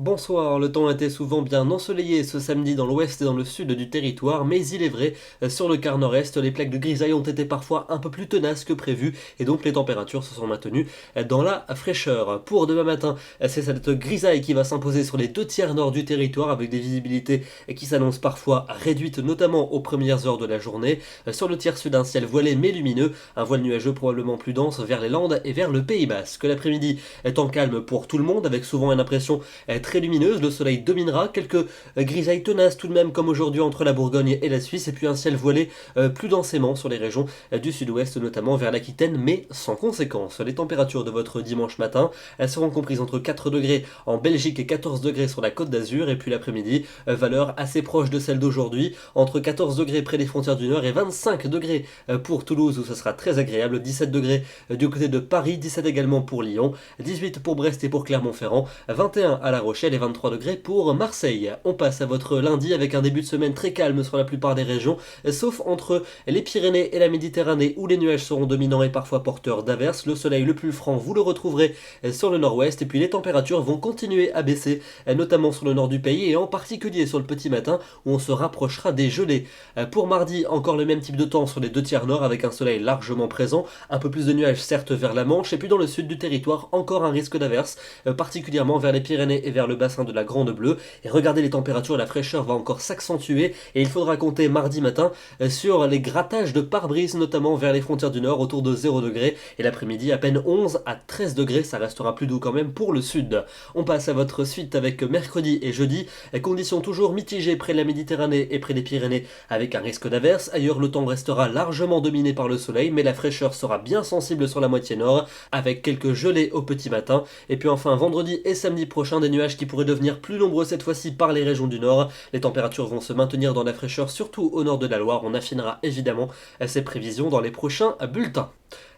Bonsoir, le temps était souvent bien ensoleillé ce samedi dans l'ouest et dans le sud du territoire, mais il est vrai, sur le quart nord-est, les plaques de grisaille ont été parfois un peu plus tenaces que prévu, et donc les températures se sont maintenues dans la fraîcheur. Pour demain matin, c'est cette grisaille qui va s'imposer sur les deux tiers nord du territoire, avec des visibilités qui s'annoncent parfois réduites, notamment aux premières heures de la journée. Sur le tiers sud, un ciel voilé mais lumineux, un voile nuageux probablement plus dense vers les Landes et vers le Pays Basque. L'après-midi est en calme pour tout le monde, avec souvent une impression très lumineuse, le soleil dominera, quelques grisailles tenaces tout de même comme aujourd'hui entre la Bourgogne et la Suisse, et puis un ciel voilé plus densément sur les régions du sud-ouest, notamment vers l'Aquitaine, mais sans conséquence. Les températures de votre dimanche matin, elles seront comprises entre 4 degrés en Belgique et 14 degrés sur la Côte d'Azur, et puis l'après-midi, valeur assez proche de celle d'aujourd'hui, entre 14 degrés près des frontières du Nord et 25 degrés pour Toulouse où ce sera très agréable, 17 degrés du côté de Paris, 17 également pour Lyon, 18 pour Brest et pour Clermont-Ferrand, 21 à La Rochelle et 23 degrés pour Marseille. On passe à votre lundi avec un début de semaine très calme sur la plupart des régions, sauf entre les Pyrénées et la Méditerranée où les nuages seront dominants et parfois porteurs d'averses. Le soleil le plus franc, vous le retrouverez sur le nord-ouest, et puis les températures vont continuer à baisser, notamment sur le nord du pays et en particulier sur le petit matin où on se rapprochera des gelées. Pour mardi, encore le même type de temps sur les deux tiers nord avec un soleil largement présent, un peu plus de nuages certes vers la Manche, et puis dans le sud du territoire encore un risque d'averse, particulièrement vers les Pyrénées et vers le bassin de la Grande Bleue. Et regardez les températures, la fraîcheur va encore s'accentuer et il faudra compter mardi matin sur les grattages de pare-brise, notamment vers les frontières du nord autour de 0 degrés, et l'après-midi à peine 11 à 13 degrés, ça restera plus doux quand même pour le sud. On passe à votre suite avec mercredi et jeudi, conditions toujours mitigées près de la Méditerranée et près des Pyrénées avec un risque d'averse. Ailleurs le temps restera largement dominé par le soleil, mais la fraîcheur sera bien sensible sur la moitié nord avec quelques gelées au petit matin. Et puis enfin vendredi et samedi prochain, des nuages qui pourraient devenir plus nombreux cette fois-ci par les régions du nord. Les températures vont se maintenir dans la fraîcheur, surtout au nord de la Loire. On affinera évidemment ces prévisions dans les prochains bulletins.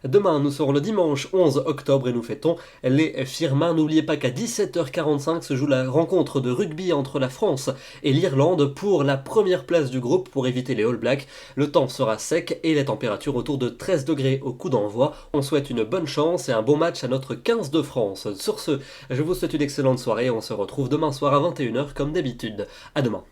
Demain, nous serons le dimanche 11 octobre et nous fêtons les Firmins. N'oubliez pas qu'à 17h45 se joue la rencontre de rugby entre la France et l'Irlande pour la première place du groupe pour éviter les All Blacks. Le temps sera sec et les températures autour de 13 degrés au coup d'envoi. On souhaite une bonne chance et un bon match à notre 15 de France. Sur ce, je vous souhaite une excellente soirée et on se retrouve demain soir à 21h comme d'habitude. À demain.